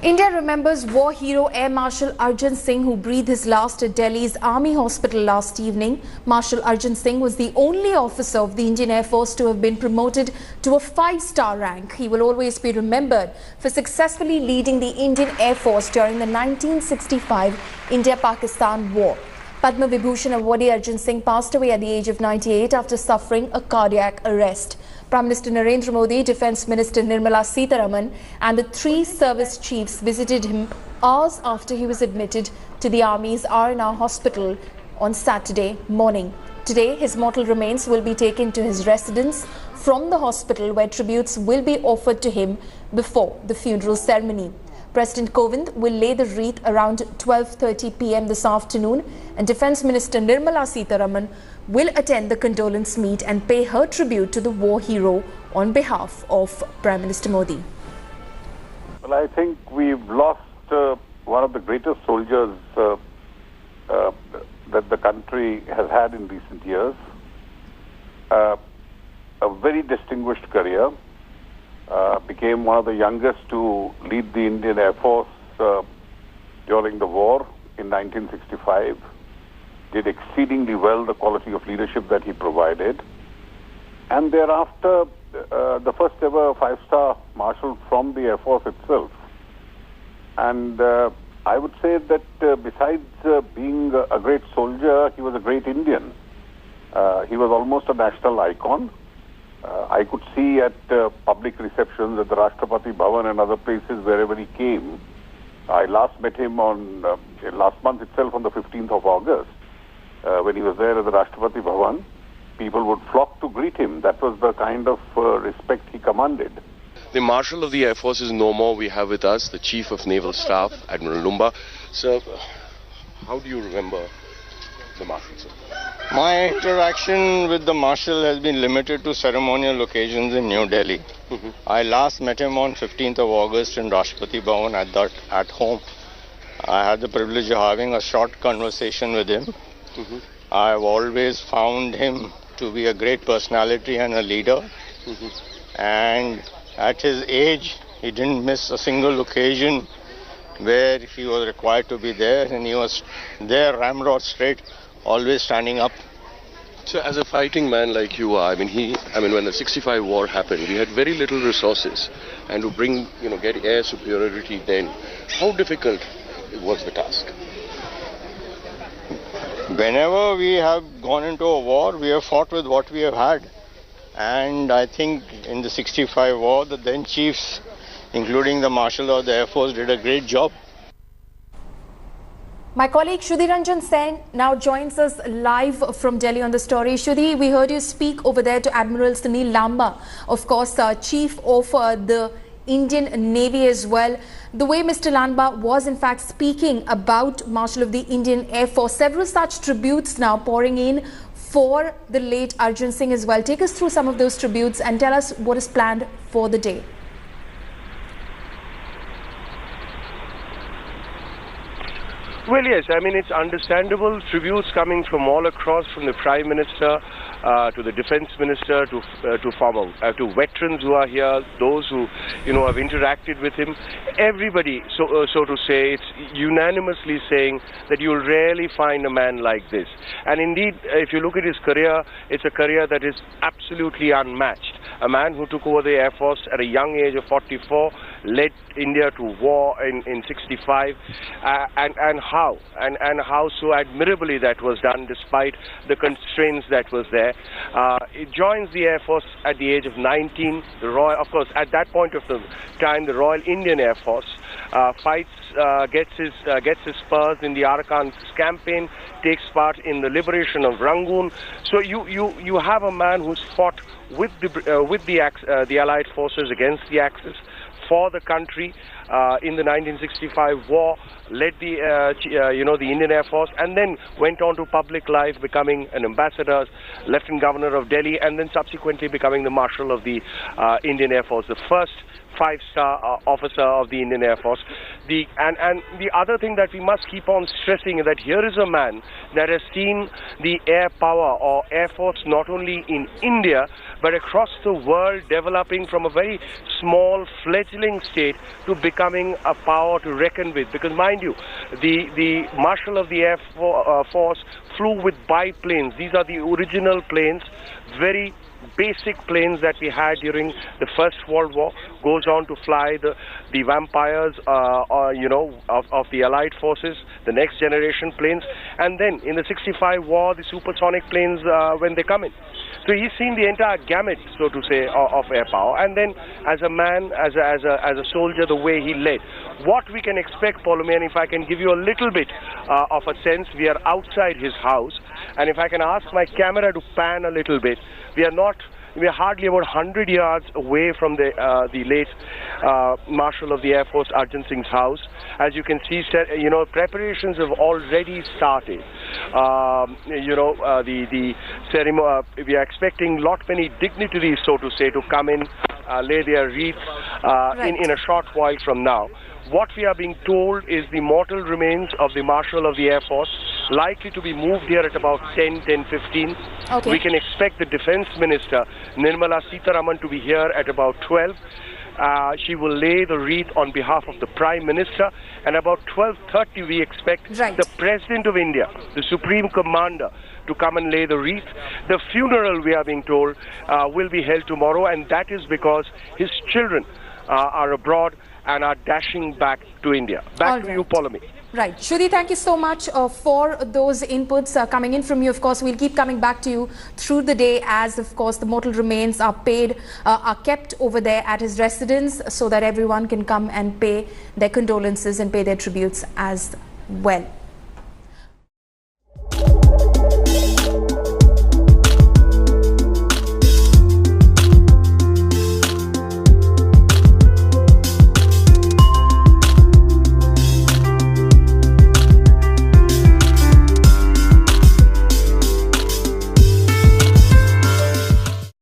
India remembers war hero Air Marshal Arjan Singh, who breathed his last at Delhi's Army Hospital last evening. Marshal Arjan Singh was the only officer of the Indian Air Force to have been promoted to a 5-star rank. He will always be remembered for successfully leading the Indian Air Force during the 1965 India-Pakistan War. Padma Vibhushan awardee Arjan Singh passed away at the age of 98 after suffering a cardiac arrest. Prime Minister Narendra Modi, Defence Minister Nirmala Sitharaman and the 3 service chiefs visited him hours after he was admitted to the Army's R&R hospital on Saturday morning. Today, his mortal remains will be taken to his residence from the hospital, where tributes will be offered to him before the funeral ceremony. President Kovind will lay the wreath around 12:30 p.m. this afternoon, and Defence Minister Nirmala Sitharaman will attend the condolence meet and pay her tribute to the war hero on behalf of Prime Minister Modi. Well, I think we've lost one of the greatest soldiers that the country has had in recent years. A very distinguished career. Became one of the youngest to lead the Indian Air Force during the war in 1965. Did exceedingly well the quality of leadership that he provided. And thereafter, the first ever 5-star marshal from the Air Force itself. And I would say that besides being a great soldier, he was a great Indian. He was almost a national icon. I could see at public receptions at the Rashtrapati Bhavan and other places wherever he came. I last met him on last month itself on the 15th of August. When he was there at the Rashtrapati Bhavan, people would flock to greet him. That was the kind of respect he commanded. The Marshal of the Air Force is no more. We have with us the Chief of Naval Staff, Admiral Lumba. Sir, how do you remember the Marshal, sir? My interaction with the Marshal has been limited to ceremonial occasions in New Delhi. I last met him on 15th of August in Rashtrapati Bhavan at home. I had the privilege of having a short conversation with him. I've always found him to be a great personality and a leader. And at his age, he didn't miss a single occasion where he was required to be there, and he was there ramrod straight, always standing up. So as a fighting man like you are, when the 65 war happened, we had very little resources, and to bring, get air superiority then, how difficult was the task? Whenever we have gone into a war, we have fought with what we have had. And I think in the 65 war, the then chiefs, including the Marshal of the Air Force, did a great job. My colleague Shudhi Ranjan Sen now joins us live from Delhi on the story. Shudhi, we heard you speak over there to Admiral Sunil Lamba, of course, Chief of the Indian Navy as well. The way Mr. Lamba was in fact speaking about Marshal of the Indian Air Force, several such tributes now pouring in for the late Arjan Singh as well. Take us through some of those tributes and tell us what is planned for the day. Well, yes, it's understandable. Tributes coming from all across, from the Prime Minister to the Defence Minister to veterans who are here, those who have interacted with him. Everybody, so to say, it's unanimously saying that you'll rarely find a man like this. And indeed, if you look at his career, it's a career that is absolutely unmatched. A man who took over the Air Force at a young age of 44, led India to war in 65, and how so admirably that was done despite the constraints that was there. It joins the Air Force at the age of 19. The Royal, of course, at that point of the time, the Royal Indian Air Force gets his spurs in the Arakan campaign, takes part in the liberation of Rangoon. So you have a man who's fought with the Allied forces against the Axis for the country in the 1965 war, led the Indian Air Force, and then went on to public life, becoming an ambassador, Lieutenant Governor of Delhi, and then subsequently becoming the Marshal of the Indian Air Force, the first 5-star officer of the Indian Air Force. And the other thing that we must keep on stressing is that here is a man that has seen the air power or air force not only in India but across the world developing from a very small fledgling state to becoming a power to reckon with. Because mind you, the Marshal of the Air Force flew with biplanes. These are the original planes, very basic planes that we had during the First World War. Goes on to fly the Vampires, of the Allied forces, the next generation planes, and then in the 65 war, the supersonic planes when they come in. So he's seen the entire gamut, so to say, of air power. And then, as a man, as a soldier, the way he led. What we can expect, Pauline, and if I can give you a little bit of a sense, we are outside his house, and if I can ask my camera to pan a little bit, we are hardly about 100 yards away from the late Marshal of the Air Force, Arjan Singh's house. As you can see, preparations have already started. The ceremony, we are expecting many dignitaries, so to say, to come in, lay their wreaths in a short while from now. What we are being told is the mortal remains of the Marshal of the Air Force likely to be moved here at about 10:15. Okay. We can expect the Defense Minister, Nirmala Sitharaman, to be here at about 12. She will lay the wreath on behalf of the Prime Minister, and about 12:30 we expect the President of India, the Supreme Commander, to come and lay the wreath. The funeral, we are being told, will be held tomorrow, and that is because his children are abroad and are dashing back to India. Back to you, Pauline. Right. Shruti, thank you so much for those inputs coming in from you. Of course, we'll keep coming back to you through the day as, of course, the mortal remains are kept over there at his residence so that everyone can come and pay their condolences and pay their tributes as well.